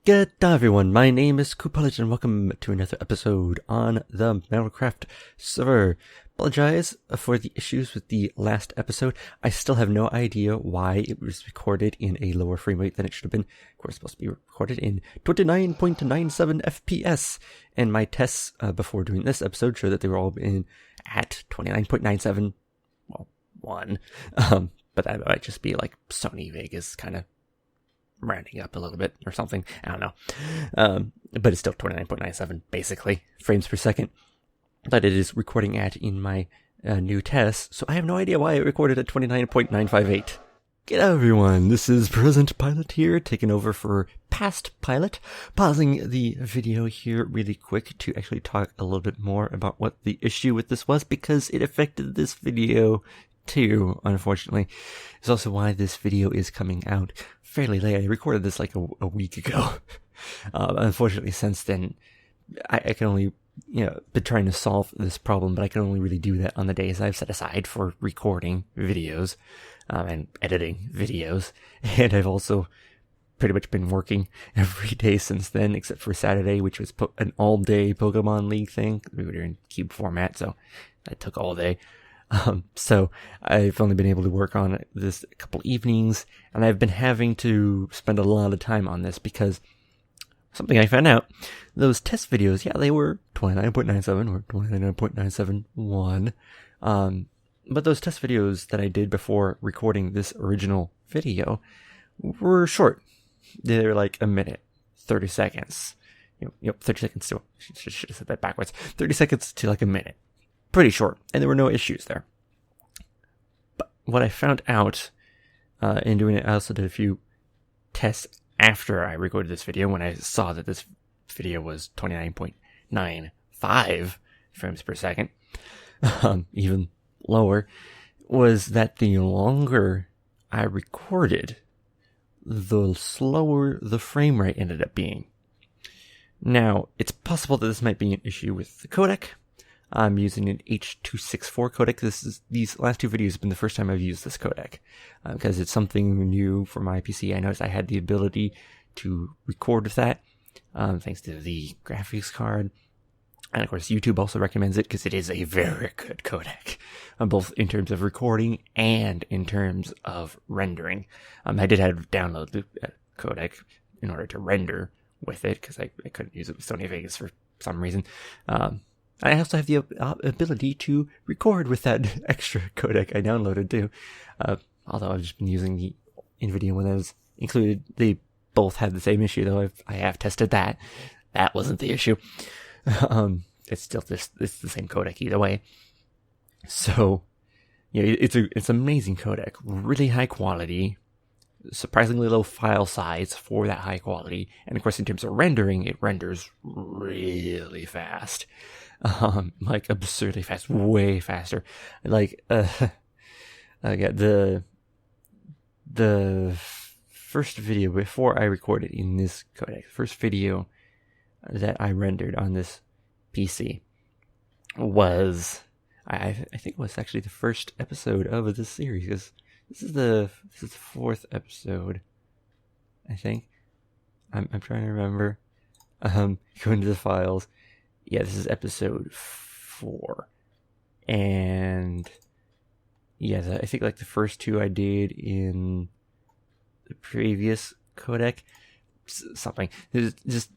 Good day, everyone. My name is Coolpilot, and welcome to another episode on the Marrilcraft server. Apologize for the issues with the last episode. I still have no idea why it was recorded in a lower frame rate than it should have been. Of course, it's supposed to be recorded in 29.97 FPS, and my tests before doing this episode show that they were all at 29.97, well, 1. But that might just be like Sony Vegas kind of rounding up a little bit or something. I don't know. But it's still 29.97 basically frames per second that it is recording at in my new test. So I have no idea why it recorded at 29.958. G'day everyone, this is Present Pilot here, taking over for Past Pilot, pausing the video here really quick to actually talk a little bit more about what the issue with this was, because it affected this video too, unfortunately. It's also why this video is coming out fairly late. I recorded this like a week ago. Unfortunately, since then, I can only, been trying to solve this problem, but I can only really do that on the days I've set aside for recording videos and editing videos. And I've also pretty much been working every day since then, except for Saturday, which was an all-day Pokemon League thing. We were in cube format, so that took all day. So I've only been able to work on this a couple evenings, and I've been having to spend a lot of time on this because something I found out, those test videos, yeah, they were 29.97 or 29.971. But those test videos that I did before recording this original video were short. They're like a minute, 30 seconds. 30 seconds to, should have said that backwards. 30 seconds to like a minute. Pretty short, and there were no issues there. But what I found out in doing it, I also did a few tests after I recorded this video when I saw that this video was 29.95 frames per second, even lower, was that the longer I recorded, the slower the frame rate ended up being. Now, it's possible that this might be an issue with the codec. I'm using an H.264 codec. These last two videos have been the first time I've used this codec, because it's something new for my PC. I noticed I had the ability to record with that, thanks to the graphics card. And of course, YouTube also recommends it because it is a very good codec, both in terms of recording and in terms of rendering. I did have to download the codec in order to render with it, because I couldn't use it with Sony Vegas for some reason. I also have the ability to record with that extra codec I downloaded too. Although I've just been using the NVIDIA one that was included. They both had the same issue, though. I have tested that. That wasn't the issue. It's still it's the same codec either way. So, it's an amazing codec. Really high quality. Surprisingly low file size for that high quality. And of course, in terms of rendering, it renders really fast. Like absurdly fast, way faster. Like, I got the first video before I recorded in this codec, first video that I rendered on this PC was, I think it was actually the first episode of this series, because this is the fourth episode, I think. I'm trying to remember. Go into the files. Yeah, this is episode 4. And yeah, I think like the first two I did in the previous codec, something. It's just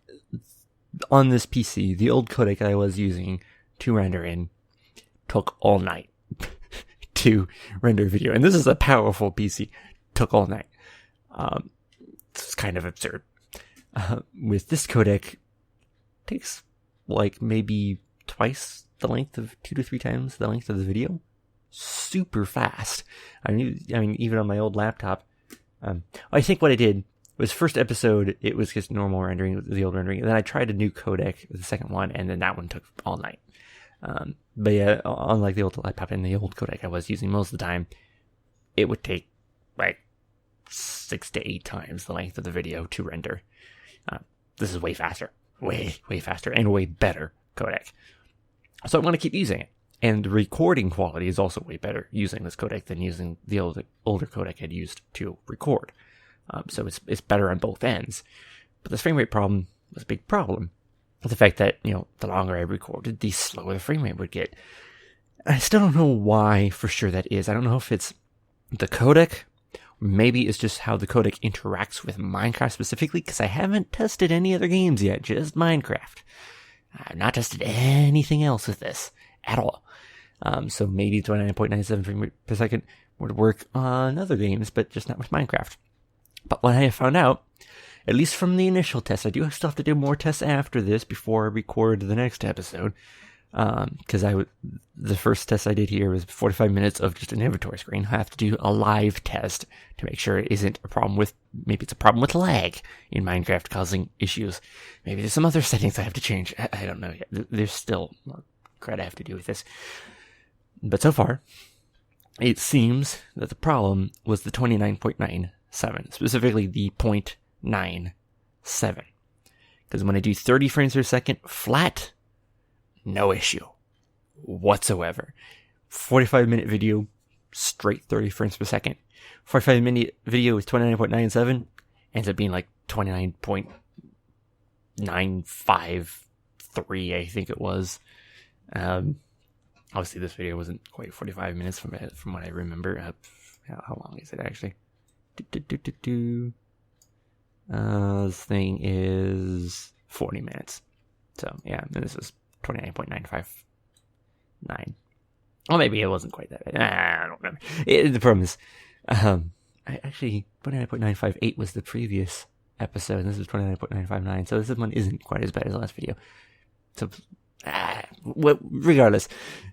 on this PC, the old codec I was using to render in took all night to render video. And this is a powerful PC. Took all night. It's kind of absurd. With this codec, takes like maybe twice the length of 2 to 3 times the length of the video. Super fast. I mean, even on my old laptop. I think what I did was first episode, it was just normal rendering, the old rendering. And then I tried a new codec, the second one, and then that one took all night. But yeah, unlike the old laptop and the old codec I was using most of the time, it would take like 6 to 8 times the length of the video to render. This is way faster. Way faster and way better codec. So I want to keep using it. And the recording quality is also way better using this codec than using the older codec I'd used to record. So it's better on both ends. But this frame rate problem was a big problem. The fact that, the longer I recorded, the slower the frame rate would get. I still don't know why for sure that is. I don't know if it's the codec, or maybe it's just how the codec interacts with Minecraft specifically, because I haven't tested any other games yet, just Minecraft. I've not tested anything else with this at all. So maybe 29.97 frame rate per second would work on other games, but just not with Minecraft. But what I have found out, at least from the initial test, I do still have to do more tests after this before I record the next episode. Because the first test I did here was 45 minutes of just an inventory screen. I have to do a live test to make sure it isn't a problem with, maybe it's a problem with lag in Minecraft causing issues. Maybe there's some other settings I have to change. I don't know yet. There's still more crud I have to do with this. But so far, it seems that the problem was the 29.97, specifically the 0.97. Because when I do 30 frames per second flat, no issue whatsoever. 45-minute video, straight 30 frames per second. 45-minute video with 29.97 ends up being like 29.953, I think it was. Obviously, this video wasn't quite 45 minutes from what I remember. How long is it actually? This thing is 40 minutes. So, yeah, and this is 29.959. Well, maybe it wasn't quite that bad. I don't remember. The problem is, 29.958 was the previous episode, and this is 29.959, so this one isn't quite as bad as the last video. So, regardless,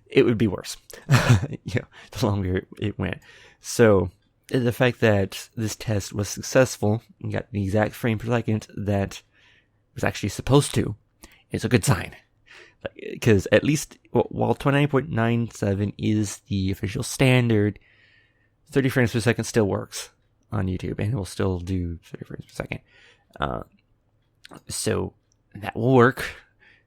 it would be worse, the longer it went. So, the fact that this test was successful and got the exact frame per second that it was actually supposed to is a good sign. Because at least, while 29.97 is the official standard, 30 frames per second still works on YouTube, and it will still do 30 frames per second. So, that will work.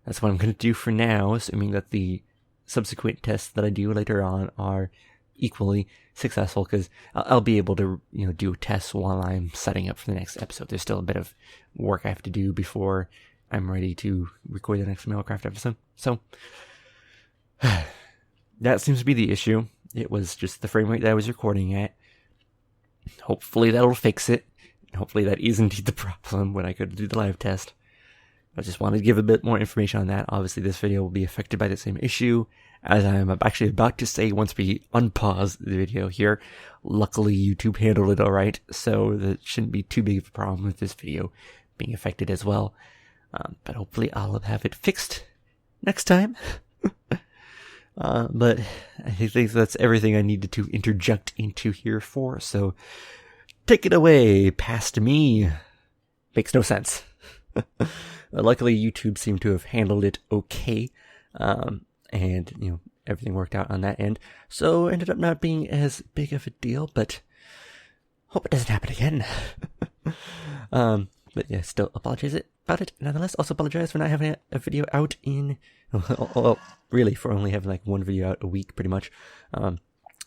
That's what I'm going to do for now, assuming that the subsequent tests that I do later on are equally successful, because I'll be able to, do tests while I'm setting up for the next episode. There's still a bit of work I have to do before I'm ready to record the next Marrilcraft episode. So, that seems to be the issue. It was just the frame rate that I was recording at. Hopefully that'll fix it. Hopefully that is indeed the problem when I go to do the live test. I just wanted to give a bit more information on that. Obviously, this video will be affected by the same issue, as I'm actually about to say once we unpause the video here. Luckily, YouTube handled it alright, so that shouldn't be too big of a problem with this video being affected as well. But hopefully I'll have it fixed next time. But I think that's everything I needed to interject into here for, so take it away, past me. Makes no sense. Luckily, YouTube seemed to have handled it okay, and, everything worked out on that end, so it ended up not being as big of a deal, but hope it doesn't happen again. But yeah, still apologize about it. Nonetheless, also apologize for not having a video out in, well, really for only having like one video out a week, pretty much.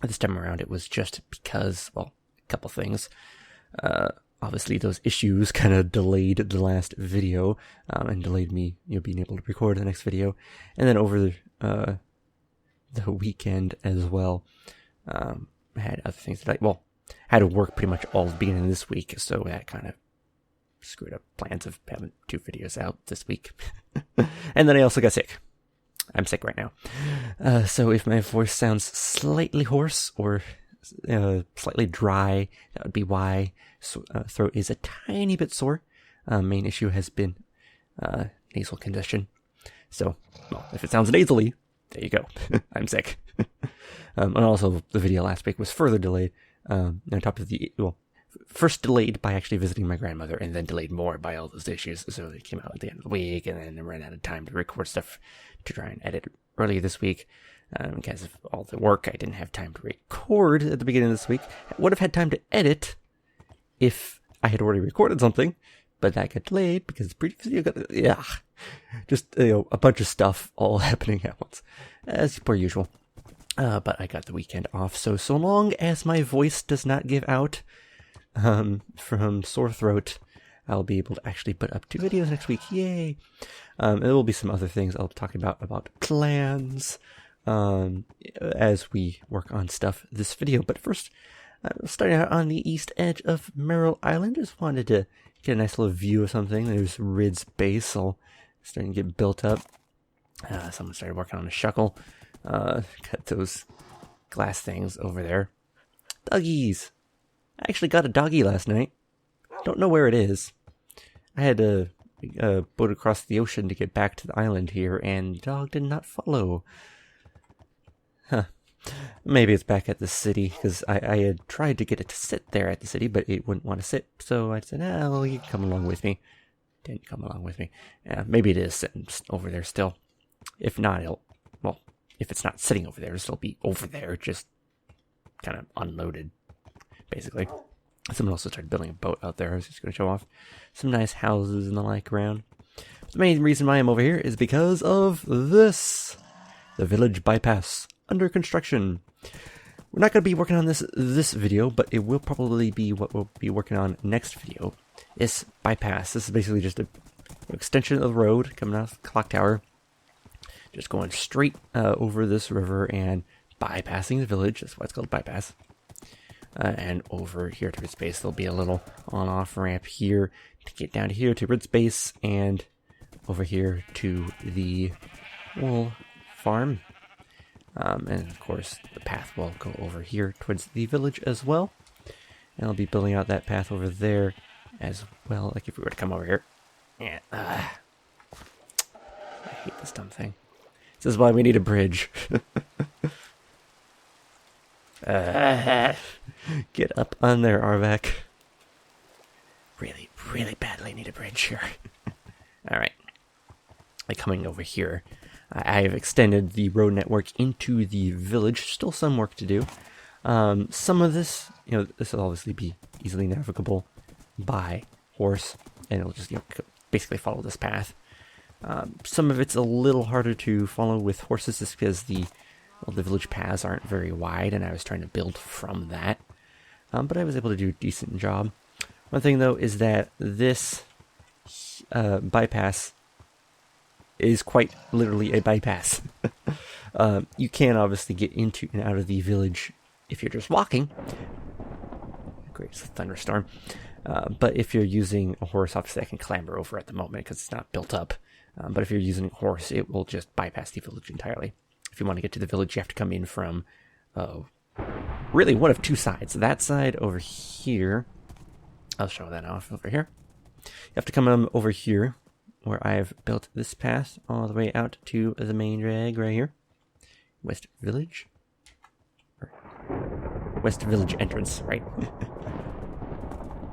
This time around, it was just because, well, a couple things. Obviously, those issues kind of delayed the last video, and delayed me, being able to record the next video. And then over the weekend as well, I had other things that I had to work pretty much all the beginning of this week, so that kind of screwed up plans of having 2 videos out this week. And then I also got sick. I'm sick right now. So if my voice sounds slightly hoarse or slightly dry, that would be why. Throat is a tiny bit sore. Main issue has been nasal congestion. So, if it sounds nasally, there you go. I'm sick. And also, the video last week was further delayed. On top of first delayed by actually visiting my grandmother, and then delayed more by all those issues. So they came out at the end of the week, and then I ran out of time to record stuff to try and edit earlier this week. Because of all the work, I didn't have time to record at the beginning of this week. I would have had time to edit if I had already recorded something, but that got delayed because the previous video got, just, a bunch of stuff all happening at once, as per usual. But I got the weekend off, so long as my voice does not give out, from sore throat, I'll be able to actually put up 2 videos next week. Yay! There will be some other things I'll talk about clans, as we work on stuff this video. But first, starting out on the east edge of Marill Island, just wanted to get a nice little view of something. There's Rid's base, all starting to get built up. Someone started working on a shuckle. Got those glass things over there. Doggies! I actually got a doggy last night. Don't know where it is. I had to boat across the ocean to get back to the island here, and the dog did not follow. Huh. Maybe it's back at the city, because I had tried to get it to sit there at the city, but it wouldn't want to sit, so I said, well, you can come along with me. Didn't come along with me. Maybe it is sitting over there still. If not, if it's not sitting over there, it'll still be over there, just kind of unloaded, basically. Someone also started building a boat out there. I was just going to show off some nice houses and the like around. The main reason why I'm over here is because of this. The village bypass, under construction. We're not going to be working on this video, but it will probably be what we'll be working on next video. This bypass. This is basically just an extension of the road coming out of the clock tower. Just going straight over this river and bypassing the village. That's why it's called bypass. And over here to Rid's base, there'll be a little on-off ramp here to get down to here to Rid's base, and over here to the wool farm. And of course, the path will go over here towards the village as well. And I'll be building out that path over there as well. Like if we were to come over here. Yeah. I hate this dumb thing. This is why we need a bridge. Get up on there, Arvac. Really, really badly need a bridge here. Alright. Coming over here, I have extended the road network into the village. Still some work to do. Some of this, this will obviously be easily navigable by horse, and it'll just, basically follow this path. Some of it's a little harder to follow with horses just because the village paths aren't very wide, and I was trying to build from that. But I was able to do a decent job. One thing, though, is that this bypass is quite literally a bypass. You can obviously get into and out of the village if you're just walking. Great, it's a thunderstorm. But if you're using a horse, obviously I can clamber over at the moment because it's not built up. But if you're using a horse, it will just bypass the village entirely. If you want to get to the village, you have to come in from, really one of 2 sides. That side over here. I'll show that off over here. You have to come over here, where I've built this path all the way out to the main drag right here. West Village. West Village entrance, right?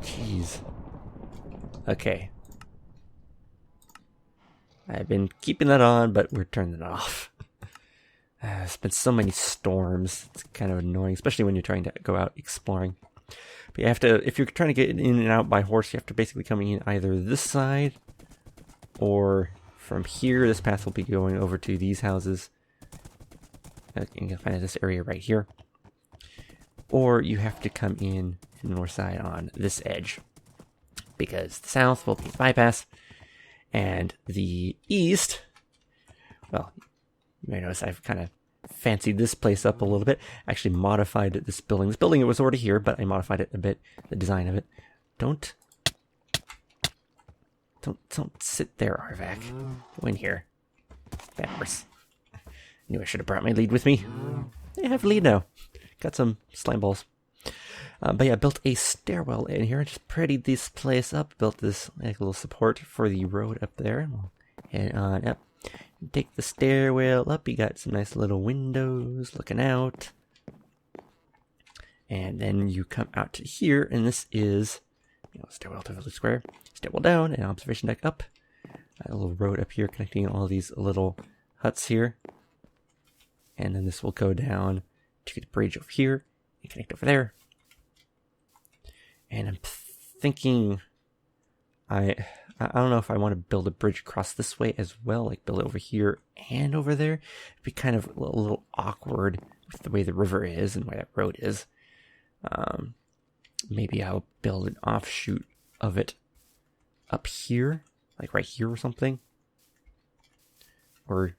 Jeez. Okay. I've been keeping that on, but we're turning it off. There's been so many storms. It's kind of annoying, especially when you're trying to go out exploring. But you have to, if you're trying to get in and out by horse, you have to basically come in either this side or from here. This path will be going over to these houses. You can find this area right here. Or you have to come in from the north side on this edge, because the south will be the bypass, and the east, well, you may notice I've kind of fancied this place up a little bit. Actually modified this building. This building, it was already here, but I modified it a bit, the design of it. Don't sit there, Arvac. Go in here. Bad horse. Knew I should have brought my lead with me. I have a lead now. Got some slime balls. But yeah, I built a stairwell in here. Just prettied this place up. Built this like little support for the road up there. We'll head on up. Take the stairwell up. You got some nice little windows looking out. And then you come out to here, and this is, stairwell to Village Square. Stairwell down and observation deck up. A little road up here connecting all these little huts here. And then this will go down to the bridge over here and connect over there. And I'm thinking, I don't know if I want to build a bridge across this way as well, like build it over here and over there. It'd be kind of a little awkward with the way the river is and where that road is. Maybe I'll build an offshoot of it up here, like right here or something. Or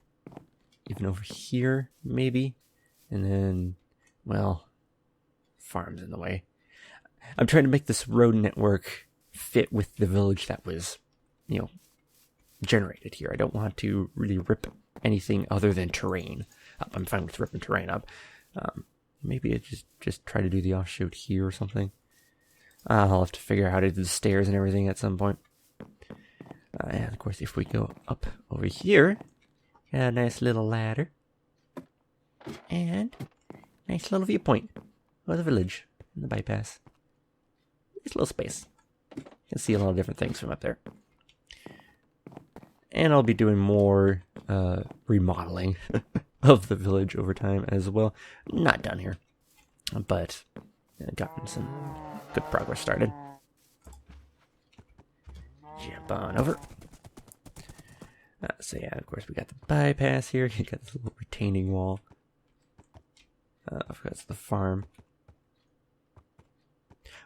even over here, maybe. And then, well, farm's in the way. I'm trying to make this road network fit with the village that was, generated here. I don't want to really rip anything other than terrain up. I'm fine with ripping terrain up. Maybe I just try to do the offshoot here or something. I'll have to figure out how to do the stairs and everything at some point. And of course, if we go up over here, got a nice little ladder. And nice little viewpoint of the village and the bypass. Nice little space. You can see a lot of different things from up there. And I'll be doing more remodeling of the village over time as well. Not done here, but gotten some good progress started. Jump on over. So yeah, of course we got the bypass here. You got this little retaining wall. That's the farm.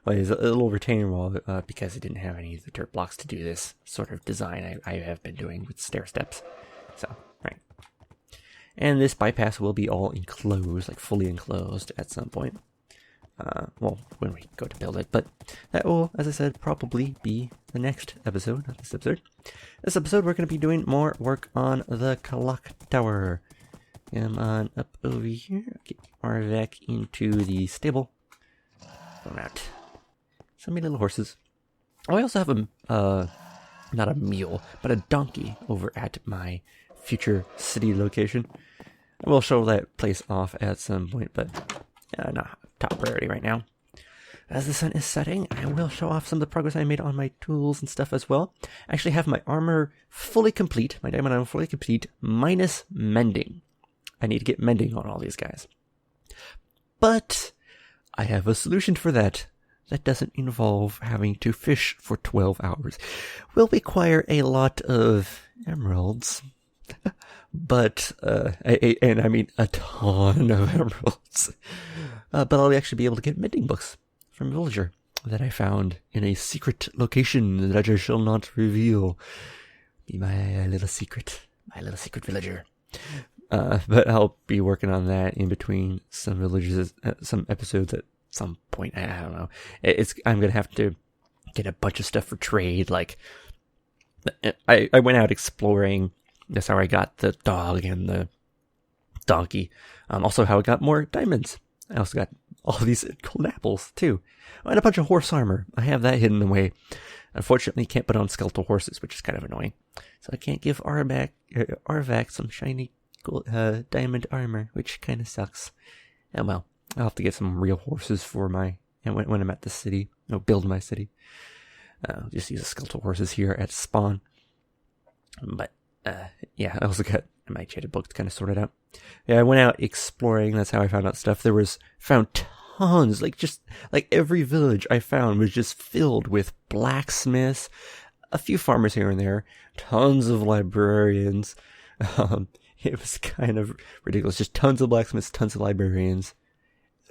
Well, there's a little retaining wall because I didn't have any of the dirt blocks to do this sort of design I have been doing with stair steps. So, right. And this bypass will be all enclosed, like fully enclosed at some point. Well, when we go to build it. But that will, as I said, probably be the next episode, not this episode. This episode, we're going to be doing more work on the clock tower. Come on up over here. Get Arvac into the stable. Come out. So many little horses. Oh, I also have not a mule, but a donkey over at my future city location. I will show that place off at some point, but not top priority right now. As the sun is setting, I will show off some of the progress I made on my tools and stuff as well. I actually have my armor fully complete, my diamond armor fully complete, minus mending. I need to get mending on all these guys. But I have a solution for that. That doesn't involve having to fish for 12 hours. Will require a lot of emeralds. But, and I mean a ton of emeralds. But I'll actually be able to get mending books from a villager that I found in a secret location that I shall not reveal. Be my little secret villager. But I'll be working on that in between some villages, some episodes at some point. I don't know. I'm gonna have to get a bunch of stuff for trade. Like, I went out exploring. That's how I got the dog and the donkey. Also how I got more diamonds. I also got all these golden apples too. Oh, and a bunch of horse armor. I have that hidden away. Unfortunately, can't put on skeletal horses, which is kind of annoying. So I can't give Arvac some shiny gold, diamond armor, which kind of sucks. And well, I'll have to get some real horses for when I'm at the city. Build my city. I'll just use the skeletal horses here at spawn. But yeah, I also got my enchanted book kind of sorted out. Yeah, I went out exploring. That's how I found out stuff. Found tons, like every village I found was just filled with blacksmiths, a few farmers here and there, tons of librarians. It was kind of ridiculous. Just tons of blacksmiths, tons of librarians,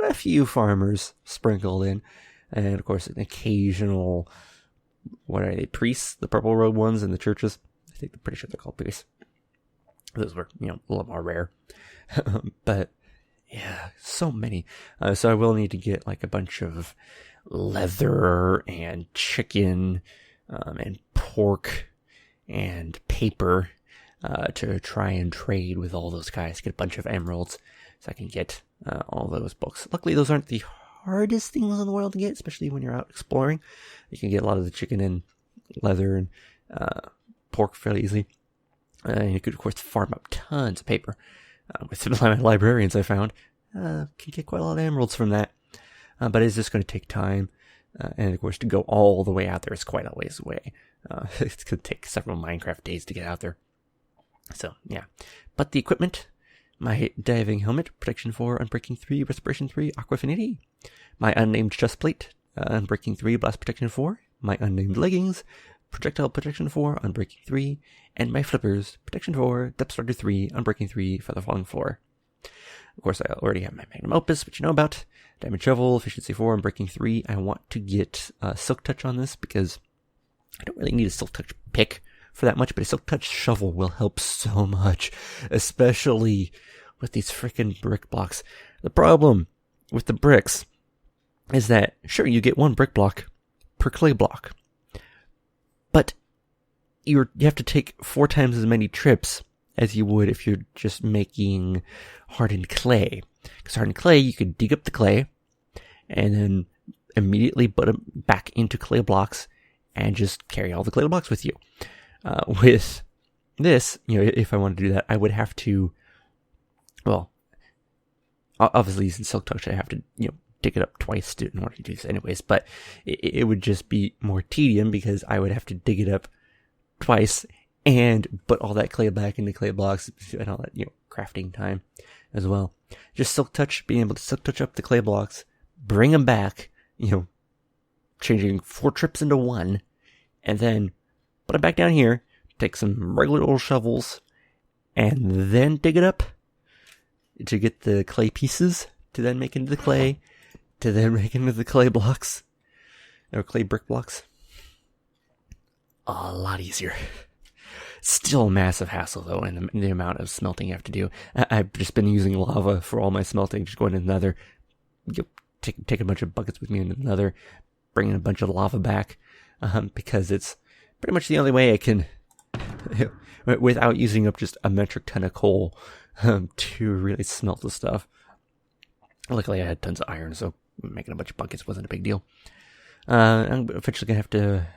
a few farmers sprinkled in, and of course an occasional, what are they, priests? The purple robe ones in the churches. I'm pretty sure they're called priests. Those were, a little more rare. But yeah, so many. So I will need to get like a bunch of leather and chicken and pork and paper to try and trade with all those guys. Get a bunch of emeralds so I can get all those books. Luckily, those aren't the hardest things in the world to get, especially when you're out exploring. You can get a lot of the chicken and leather and pork fairly easily. You could, of course, farm up tons of paper. With the librarians I found, can get quite a lot of emeralds from that. But it's just going to take time. And, of course, to go all the way out there is quite a ways away. It's going to take several Minecraft days to get out there. So, yeah. But the equipment, my diving helmet, protection 4, unbreaking 3, respiration 3, aqua affinity. My unnamed chest plate, unbreaking 3, blast protection 4. My unnamed leggings, projectile protection 4, unbreaking 3, and my flippers, protection 4, depth starter 3, unbreaking 3, feather falling 4. Of course, I already have my magnum opus, which you know about. Diamond shovel, efficiency 4, unbreaking 3. I want to get silk touch on this because I don't really need a silk touch pick for that much, but a silk touch shovel will help so much, especially with these freaking brick blocks. The problem with the bricks is that, sure, you get 1 brick block per clay block, but you have to take 4 times as many trips as you would if you're just making hardened clay. Because hardened clay, you could dig up the clay and then immediately put them back into clay blocks and just carry all the clay blocks with you. With this, if I wanted to do that, I would have to, well, obviously using silk touch, I have to, dig it up twice in order to do this anyways, but it would just be more tedium because I would have to dig it up twice and put all that clay back into clay blocks and all that, crafting time as well. Just silk touch, being able to silk touch up the clay blocks, bring them back, changing 4 trips into 1, and then put them back down here, take some regular old shovels, and then dig it up to get the clay pieces, to then make into the clay, to then make into the clay blocks, or clay brick blocks. A lot easier. Still a massive hassle, though, in the amount of smelting you have to do. I've just been using lava for all my smelting, just going to another, take a bunch of buckets with me into another, bringing a bunch of lava back, because it's pretty much the only way I can, without using up just a metric ton of coal, to really smelt the stuff. Luckily, I had tons of iron, so making a bunch of buckets wasn't a big deal. I'm eventually going to have to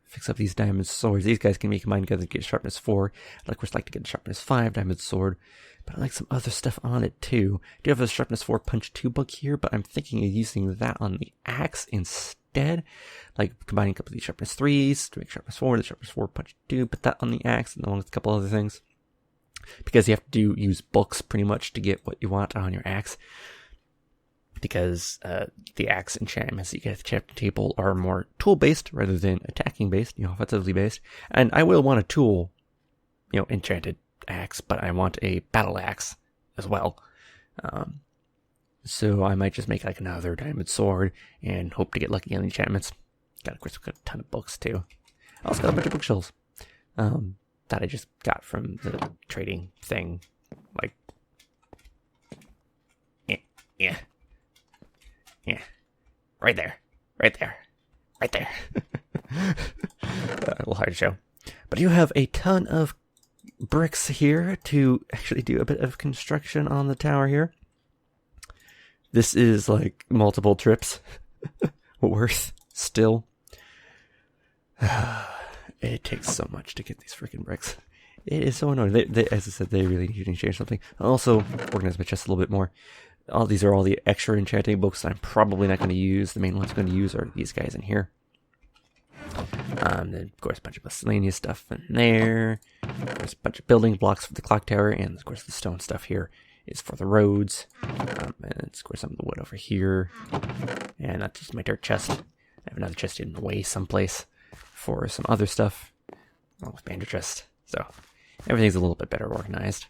fix up these diamond swords. These guys can be combined together to get sharpness 4. I'd of course like to get a sharpness 5 diamond sword, but I like some other stuff on it too. I do have a sharpness 4 punch 2 book here, but I'm thinking of using that on the axe instead. Like combining a couple of these sharpness 3s to make sharpness 4, the sharpness 4 punch 2, put that on the axe, and along with a couple other things. Because you have to use books pretty much to get what you want on your axe. Because the axe enchantments that you get at the chapter table are more tool-based rather than attacking-based, offensively based. And I will want a tool, enchanted axe, but I want a battle axe as well. So I might just make like another diamond sword and hope to get lucky on the enchantments. Of course, got a ton of books too. I also got a bunch of bookshelves that I just got from the trading thing. Like, yeah. Yeah, right there. A little hard to show. But you have a ton of bricks here to actually do a bit of construction on the tower here. This is like multiple trips worth still. It takes so much to get these freaking bricks. It is so annoying. They, as I said, they really need to change something. I'll also organize my chest a little bit more. These are all the extra enchanting books that I'm probably not going to use. The main ones I'm going to use are these guys in here. Then, of course, a bunch of miscellaneous stuff in there. There's a bunch of building blocks for the clock tower. And, of course, the stone stuff here is for the roads. And, of course, some of the wood over here. And that's just my dirt chest. I have another chest in the way someplace for some other stuff. Along with bandit chest. So, everything's a little bit better organized.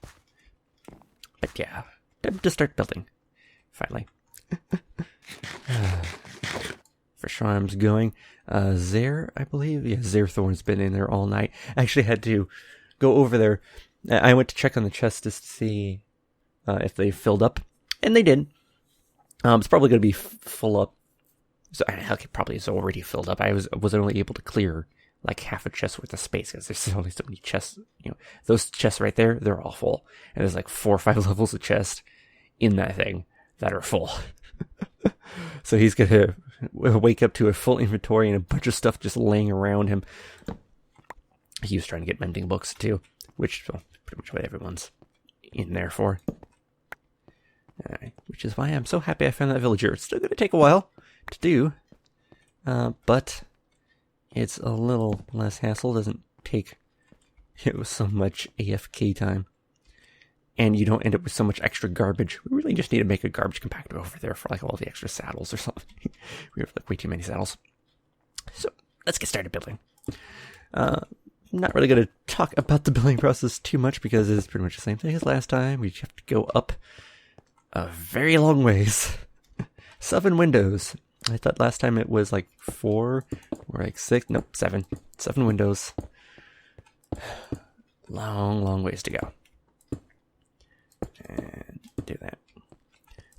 But, yeah, time to start building. Finally. For Shrine's going. Zare, I believe. Yeah, Zarethorn's been in there all night. I actually had to go over there. I went to check on the chest to see if they filled up. And they did. It's probably going to be full up. So, heck, it probably is already filled up. I was only able to clear like half a chest worth of space because there's only so many chests. Those chests right there, they're all full. And there's like 4 or 5 levels of chest in that thing that are full. So he's going to wake up to a full inventory and a bunch of stuff just laying around him. He was trying to get mending books too, which is pretty much what everyone's in there for. Which is why I'm so happy I found that villager. It's still going to take a while to do, but it's a little less hassle. Doesn't take so much AFK time. And you don't end up with so much extra garbage. We really just need to make a garbage compactor over there for like all the extra saddles or something. We have like way too many saddles. So let's get started building. Not really going to talk about the building process too much because it's pretty much the same thing as last time. We just have to go up a very long ways. 7 windows. I thought last time it was like 4 or like 6. Nope, 7. 7 windows. Long ways to go. And do that.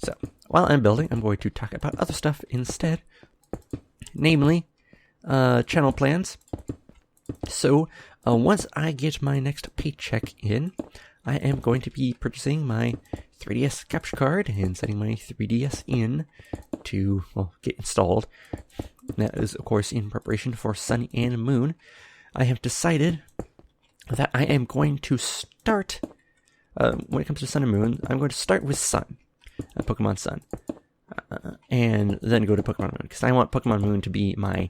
So, while I'm building, I'm going to talk about other stuff instead. Namely, channel plans. So, once I get my next paycheck in, I am going to be purchasing my 3DS capture card and setting my 3DS in to, well, get installed. That is, of course, in preparation for Sun and Moon. I have decided that I am going to start, when it comes to Sun and Moon, I'm going to start with Sun, Pokemon Sun, and then go to Pokemon Moon, because I want Pokemon Moon to be my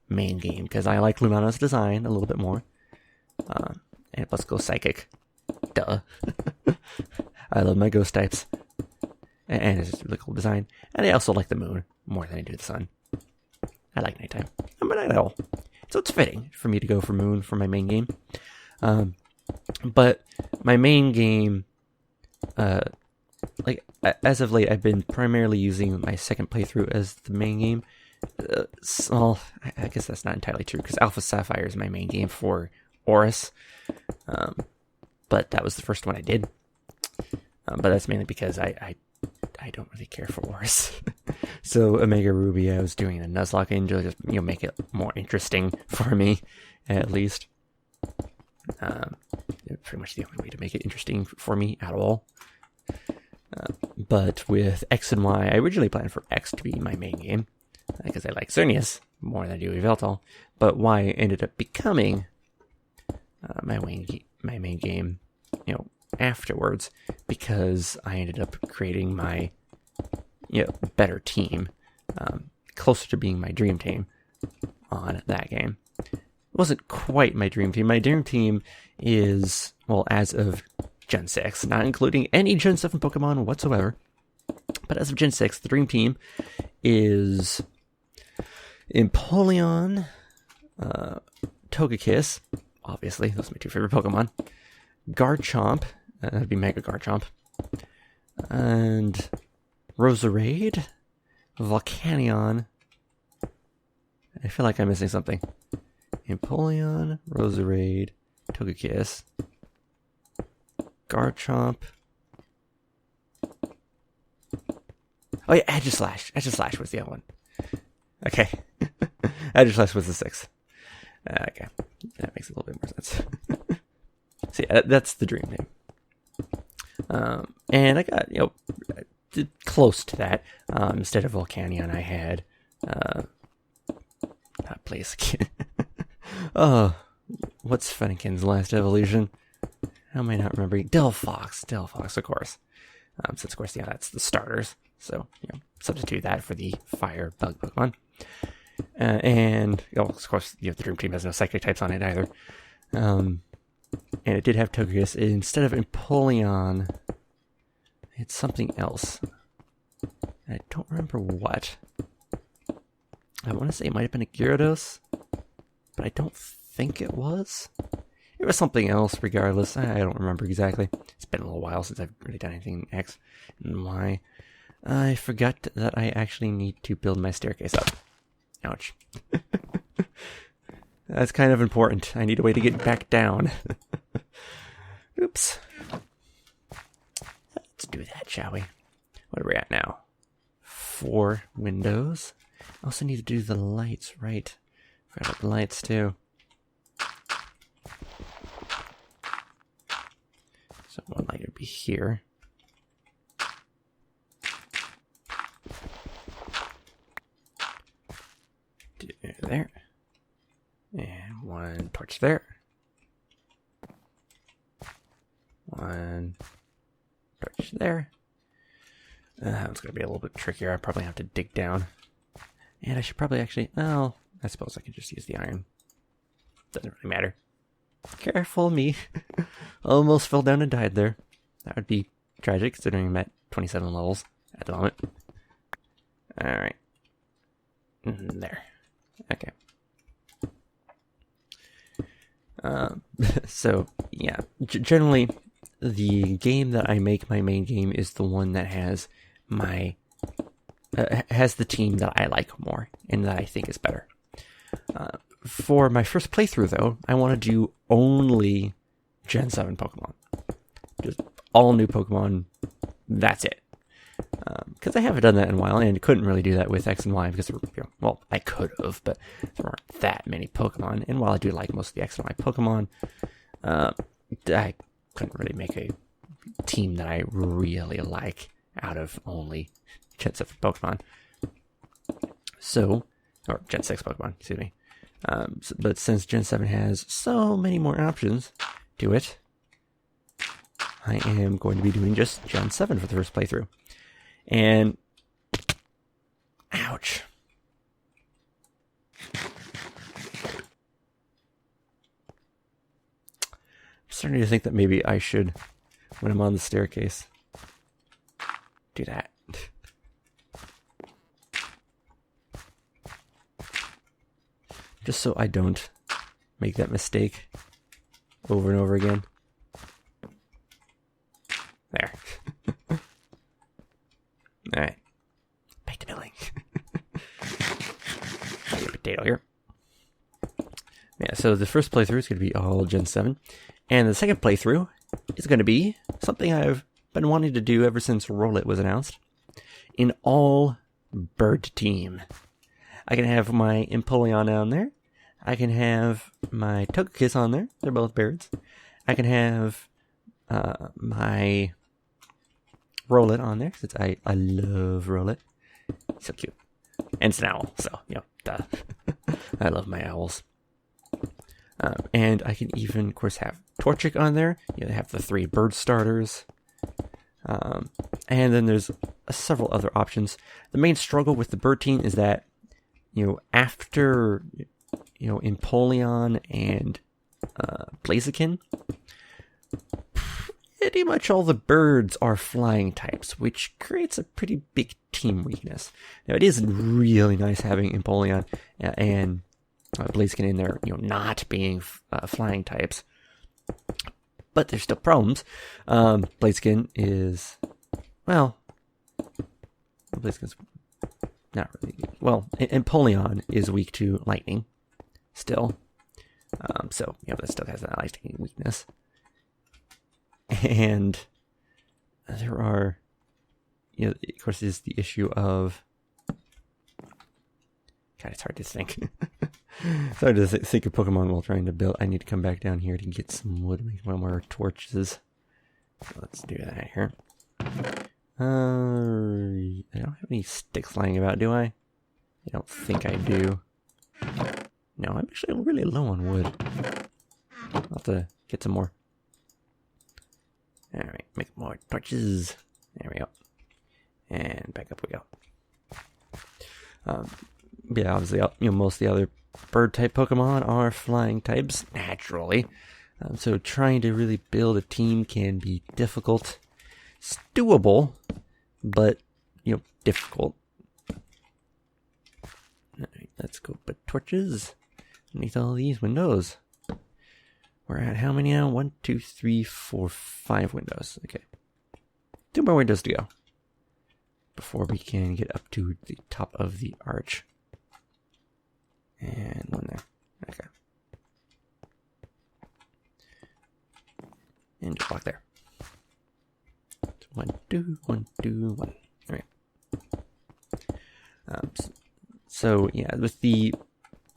main game, because I like Lumana's design a little bit more, and plus go Psychic. Duh. I love my ghost types. And it's a really cool design. And I also like the moon more than I do the sun. I like nighttime. I'm a night owl. So it's fitting for me to go for moon for my main game. But my main game, like, as of late, I've been primarily using my second playthrough as the main game. Well, I guess that's not entirely true, because Alpha Sapphire is my main game for Oris. But that was the first one I did. But that's mainly because I don't really care for Oris. So Omega Ruby, I was doing a Nuzlocke Angel, just make it more interesting for me, at least. Pretty much the only way to make it interesting for me at all. But with X and Y, I originally planned for X to be my main game, because I like Xerneas more than I do Yveltal. But Y ended up becoming my main game, afterwards, because I ended up creating my, better team, closer to being my dream team on that game. It wasn't quite my dream team. My dream team is, well, as of Gen 6, not including any Gen 7 Pokemon whatsoever, but as of Gen 6, the dream team is Empoleon, Togekiss, obviously, those are my 2 favorite Pokemon, Garchomp, that'd be Mega Garchomp, and Roserade, Volcanion. I feel like I'm missing something. Empoleon, Roserade, Togekiss, Garchomp. Oh yeah, Aegislash. Aegislash was the other one. Okay. Aegislash was the 6th. Okay. That makes a little bit more sense. So yeah, that's the dream name. And I got, close to that. Instead of Volcanion, I had, not Blaziken. Oh, what's Fennekin's last evolution? How am I not remembering? Delphox, of course. Since, of course, that's the starters. So, substitute that for the fire bug Pokemon. And, of course, the dream team has no psychic types on it either. And it did have Togekiss. Instead of Empoleon, it's something else. I don't remember what. I want to say it might have been a Gyarados, but I don't think it was. It was something else regardless. I don't remember exactly. It's been a little while since I've really done anything in X and Y. I forgot that I actually need to build my staircase up. Ouch. That's kind of important. I need a way to get back down. Oops. Let's do that, shall we? What are we at now? 4 windows. I also need to do the lights, right? Forgot about the lights, too. So one light would be here. There. And one torch there. One torch there. That one's going to be a little bit trickier. I probably have to dig down. And I should probably actually... Oh, I suppose I could just use the iron. Doesn't really matter. Careful, me. Almost fell down and died there. That would be tragic, considering I'm at 27 levels at the moment. Alright. There. Okay. So, yeah. Generally, the game that I make my main game is the one that has my has the team that I like more and that I think is better. For my first playthrough, though, I want to do only Gen 7 Pokemon. Just all new Pokemon, that's it. Because I haven't done that in a while, and couldn't really do that with X and Y, because, well, I could have, but there aren't that many Pokemon, and while I do like most of the X and Y Pokemon, I couldn't really make a team that I really like out of only Gen 7 Pokemon. So, or Gen 6 Pokemon, excuse me. But since Gen 7 has so many more options to it, I am going to be doing just Gen 7 for the first playthrough. And, ouch. I'm starting to think that maybe I should, when I'm on the staircase, do that. Just so I don't make that mistake over and over again. There. Alright. Back to milling. Get a potato here. Yeah, so the first playthrough is going to be all Gen 7. And the second playthrough is going to be something I've been wanting to do ever since Rollit was announced. An all bird team. I can have my Empoleon on there. I can have my Togekiss on there. They're both birds. I can have my Rollit on there, since I love Rollit. So cute. And it's an owl, so, duh. I love my owls. And I can even, of course, have Torchic on there. They have the 3 bird starters. And then there's several other options. The main struggle with the bird team is that, after, Empoleon and Blaziken, pretty much all the birds are flying types, which creates a pretty big team weakness. Now, it is really nice having Empoleon and Blaziken in there, not being flying types. But there's still problems. Blaziken is, Blaziken's not really, Empoleon is weak to lightning, still. So, that still has that lightning weakness. And there are, of course, is the issue of, God, it's hard to think. It's hard to think of Pokemon while trying to build. I need to come back down here to get some wood, make one more torches. So let's do that here. I don't have any sticks lying about, do I? I don't think I do. No, I'm actually really low on wood. I'll have to get some more. Alright, make more torches. There we go. And back up we go. Yeah, obviously, most of the other bird-type Pokemon are flying types, naturally. So trying to really build a team can be difficult. It's doable, but, difficult. Alright, let's go put torches underneath all these windows. We're at how many now? 1, 2, 3, 4, 5 windows. Okay. 2 more windows to go before we can get up to the top of the arch. And one there. Okay. And just block there. 1, 2, 1, 2, 1. All right. So yeah, with the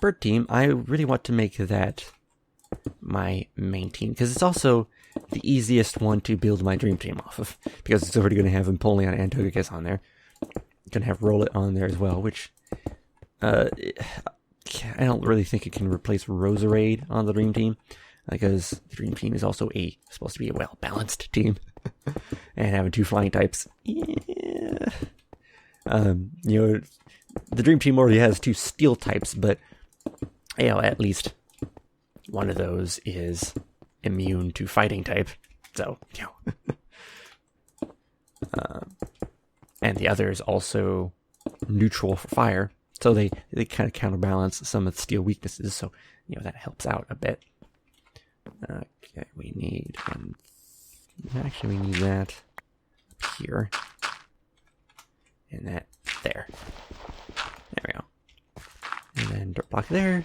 bird team, I really want to make that my main team, because it's also the easiest one to build my dream team off of, because it's already going to have Empoleon and Togekiss on there. Going to have Rollit on there as well, which I don't really think it can replace Roserade on the dream team, because the dream team is also supposed to be a well-balanced team. And having 2 flying types, yeah. The dream team already has 2 steel types, but at least one of those is immune to fighting type, so and the other is also neutral for fire, so they kind of counterbalance some of the steel weaknesses, so that helps out a bit. Okay, we need one. Actually, we need that up here, and that there. There we go. And then dirt block there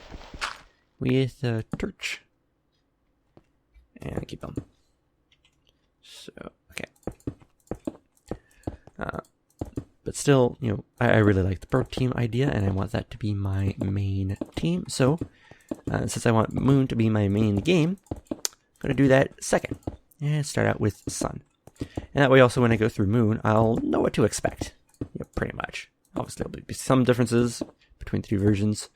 with a torch. And keep them. So, okay. But still, I really like the bird team idea, and I want that to be my main team. So, since I want Moon to be my main game, I'm going to do that second. And start out with Sun. And that way also when I go through Moon, I'll know what to expect. Pretty much. Obviously, there'll be some differences between the two versions.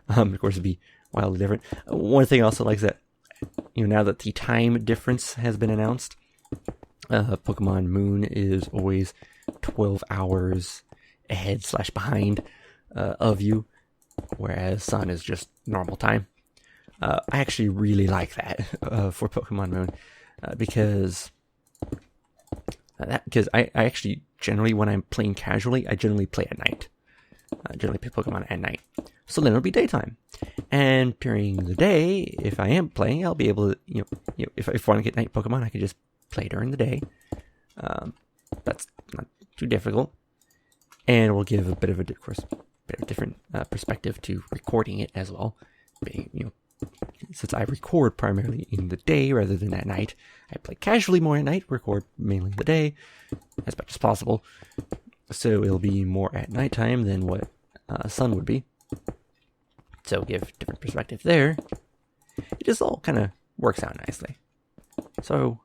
Of course, it'd be wildly different. One thing I also like is that, now that the time difference has been announced, Pokemon Moon is always 12 hours ahead / behind of you, whereas Sun is just normal time. I actually really like that for Pokemon Moon because I actually generally, when I'm playing casually, I generally play at night. I generally play Pokemon at night. So then it'll be daytime. And during the day, if I am playing, I'll be able to, if I want to get night Pokemon, I can just play during the day. That's not too difficult. And we'll give a bit of different perspective to recording it as well. Being, since I record primarily in the day rather than at night, I play casually more at night, record mainly in the day, as much as possible. So it'll be more at nighttime than what Sun would be. So give different perspective there. It just all kind of works out nicely. So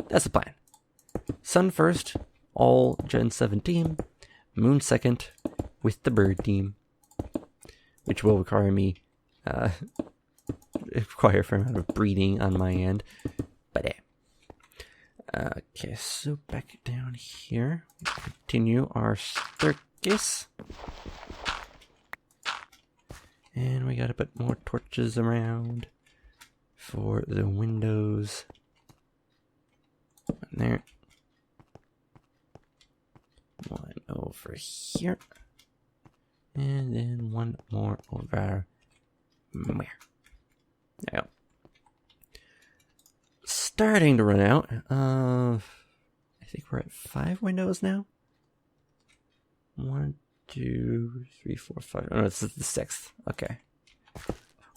that's the plan. Sun first, all Gen 7 team. Moon second, with the bird team, which will require me require a fair amount of breeding on my end. But okay, so back down here, continue our circus. And we gotta put more torches around for the windows. One there. One over here. And then one more over there. There we go. Starting to run out. I think we're at 5 windows now. 1, 2, 3, 4, 5. Oh, no, this is the 6th. Okay.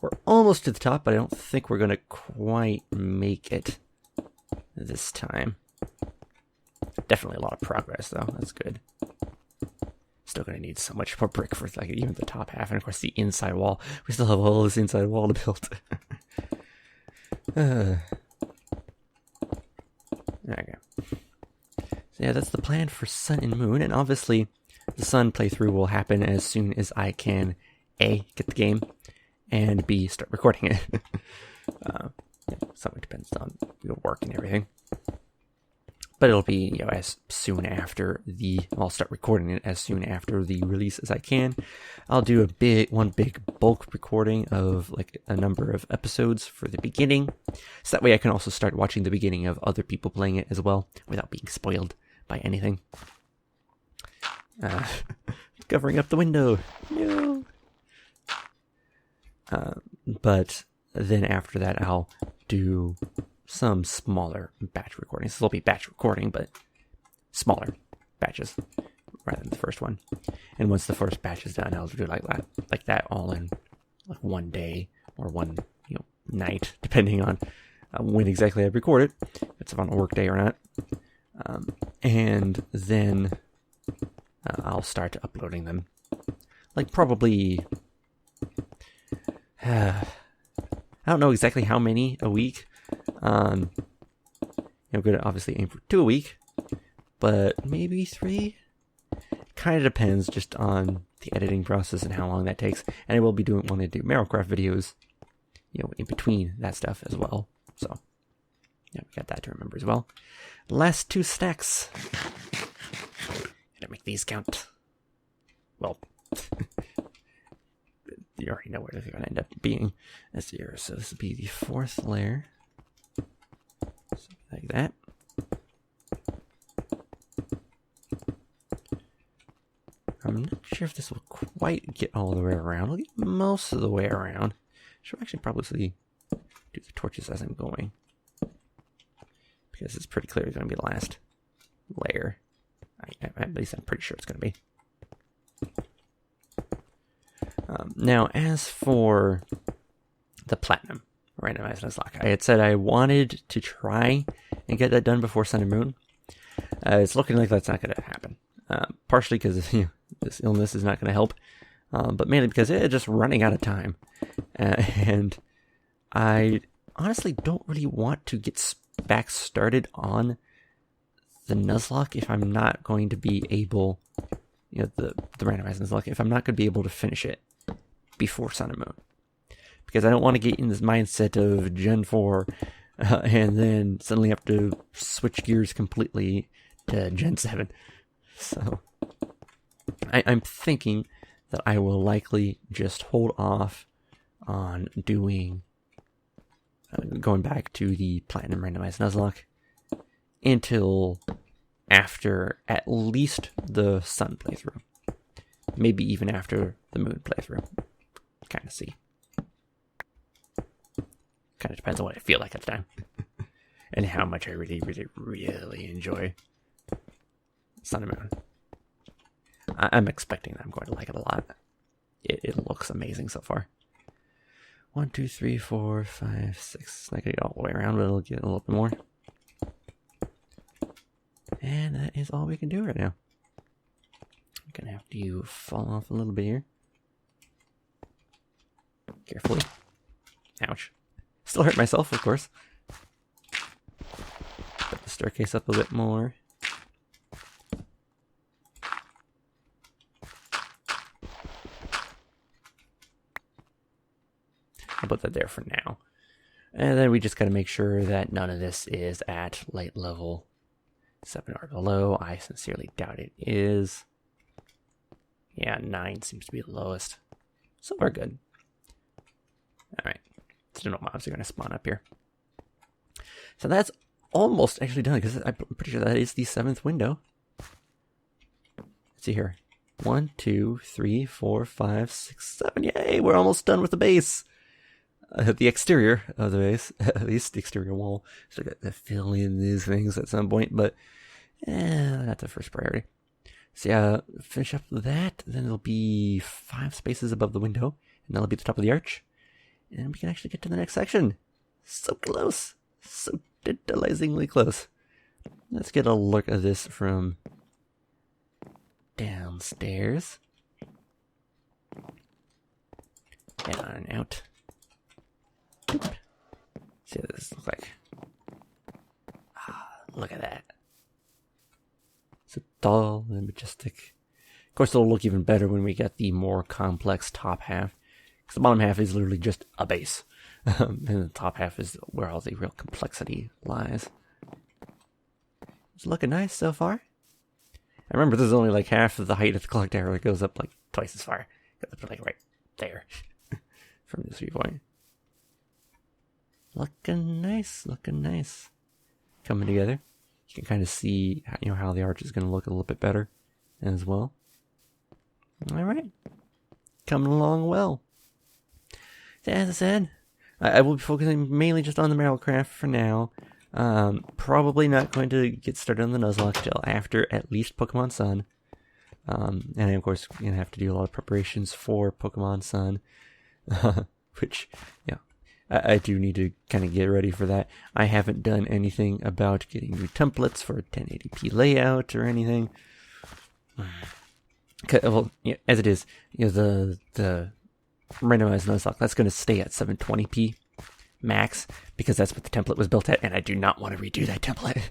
We're almost to the top, but I don't think we're going to quite make it this time. Definitely a lot of progress, though. That's good. Still going to need so much more brick for even the top half, and of course the inside wall. We still have all this inside wall to build. There we go. So yeah, that's the plan for Sun and Moon, and obviously the Sun playthrough will happen as soon as I can A, get the game, and B, start recording it. Something depends on work and everything. But it'll be, as soon after I'll start recording it as soon after the release as I can. I'll do one big bulk recording of a number of episodes for the beginning. So that way I can also start watching the beginning of other people playing it as well without being spoiled by anything. Covering up the window. No. But then after that I'll do some smaller batch recordings. This will be batch recording, but smaller batches rather than the first one. And once the first batch is done, I'll do like that all in one day or one night, depending on when exactly I record it, if it's on a work day or not. And then I'll start uploading them. Probably I don't know exactly how many a week. I'm going to obviously aim for 2 a week, but maybe 3. Kind of depends just on the editing process and how long that takes. And I will be wanting to do Marrilcraft videos, in between that stuff as well. So, yeah, we got that to remember as well. Last 2 stacks. Gotta make these count. Well, you already know where they're going to end up being. That's here. So this will be the 4th layer. Something like that. I'm not sure if this will quite get all the way around. I'll get most of the way around. Should actually probably do the torches as I'm going, because it's pretty clearly going to be the last layer. At least I'm pretty sure it's going to be. Now, as for the platinum randomized Nuzlocke, I had said I wanted to try and get that done before Sun and Moon. It's looking like that's not going to happen. Partially because this illness is not going to help, but mainly because it's just running out of time. And I honestly don't really want to get back started on the Nuzlocke if I'm not going to be able, the randomized Nuzlocke, if I'm not going to be able to finish it before Sun and Moon. Because I don't want to get in this mindset of Gen 4 and then suddenly have to switch gears completely to Gen 7. So I'm thinking that I will likely just hold off on doing going back to the Platinum Randomized Nuzlocke until after at least the Sun playthrough. Maybe even after the Moon playthrough. Kind of see. Kind of depends on what I feel like at the time. And how much I really, really, really enjoy Sun and Moon. I'm expecting that I'm going to like it a lot. It looks amazing so far. 1, 2, 3, 4, 5, 6. Not gonna get all the way around, but it'll get a little bit more. And that is all we can do right now. I'm gonna have to fall off a little bit here. Carefully. Ouch. Still hurt myself, of course. Put the staircase up a bit more. I'll put that there for now. And then we just gotta make sure that none of this is at light level 7 or below. I sincerely doubt it is. Yeah, 9 seems to be the lowest. So far good. Alright. So no mobs are gonna spawn up here. So that's almost actually done, because I'm pretty sure that is the 7th window. Let's see here. 1, 2, 3, 4, 5, 6, 7. Yay! We're almost done with the base. The exterior of the base, at least the exterior wall. So I got to fill in these things at some point, but not the first priority. So yeah, finish up that. Then it'll be 5 spaces above the window, and that'll be the top of the arch. And we can actually get to the next section. So close. So tantalizingly close. Let's get a look at this from downstairs. Head on out. See what this looks like. Look at that. So tall and majestic. Of course, it'll look even better when we get the more complex top half. Because the bottom half is literally just a base. And the top half is where all the real complexity lies. It's looking nice so far. I remember this is only like half of the height of the clock tower. It goes up like twice as far. Goes up to like right there. From this viewpoint. Looking nice, looking nice. Coming together. You can kind of see how the arch is going to look a little bit better as well. Alright. Coming along well. As I said, I will be focusing mainly just on the Marrilcraft for now. Probably not going to get started on the Nuzlocke till after at least Pokemon Sun. And of course, going to have to do a lot of preparations for Pokemon Sun. Which, I do need to kind of get ready for that. I haven't done anything about getting new templates for 1080p layout or anything. Well, as it is, the randomized Nuzlocke, that's going to stay at 720p max, because that's what the template was built at, and I do not want to redo that template.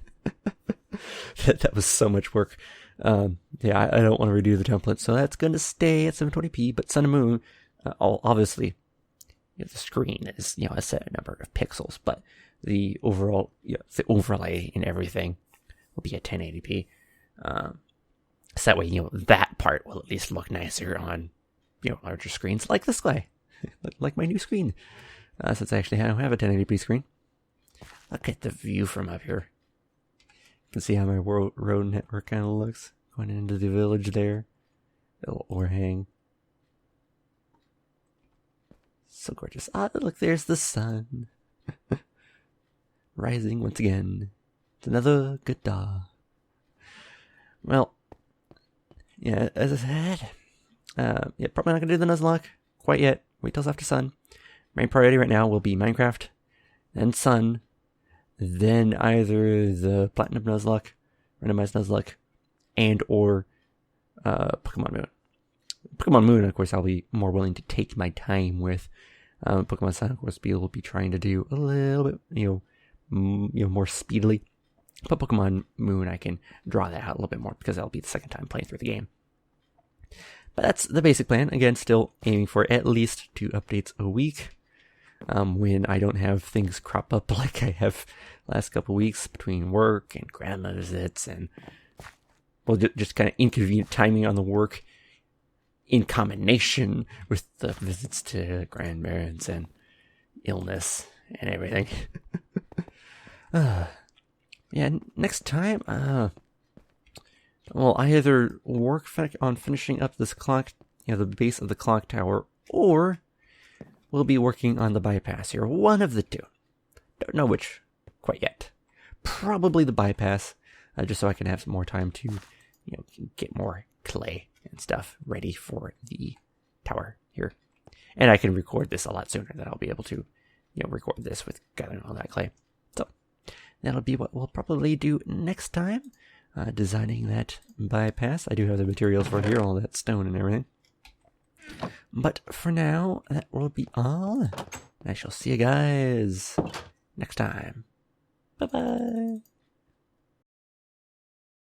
that was so much work. I don't want to redo the template, so that's going to stay at 720p, but Sun and Moon, obviously, the screen is, a set number of pixels, but the overall, the overlay and everything will be at 1080p. So that way, that part will at least look nicer on, larger screens like this guy, like my new screen. Since I actually have a 1080p screen. Look at the view from up here. You can see how my road network kind of looks going into the village there. Little overhang. So gorgeous. Look, there's the sun. Rising once again. It's another good day. Well, as I said, probably not going to do the Nuzlocke quite yet. Wait till after sun. Main priority right now will be Minecraft, then sun, then either the Platinum Nuzlocke, Randomized Nuzlocke, and or Pokemon Moon. Pokemon Moon, of course, I'll be more willing to take my time with. Pokemon Sun, of course, will be trying to do a little bit, more speedily. But Pokemon Moon, I can draw that out a little bit more because that'll be the second time playing through the game. But that's the basic plan. Again, still aiming for at least 2 updates a week. When I don't have things crop up like I have last couple weeks between work and grandma visits and, well, just kind of inconvenient timing on the work in combination with the visits to grandparents and illness and everything. Yeah, next time, well, I either work on finishing up this clock, the base of the clock tower, or we'll be working on the bypass here. One of the two. Don't know which quite yet. Probably the bypass, just so I can have some more time to, get more clay and stuff ready for the tower here. And I can record this a lot sooner than I'll be able to, record this with gathering all that clay. So that'll be what we'll probably do next time. Designing that bypass. I do have the materials for it here, all that stone and everything. But for now, that will be all. I shall see you guys next time. Bye-bye.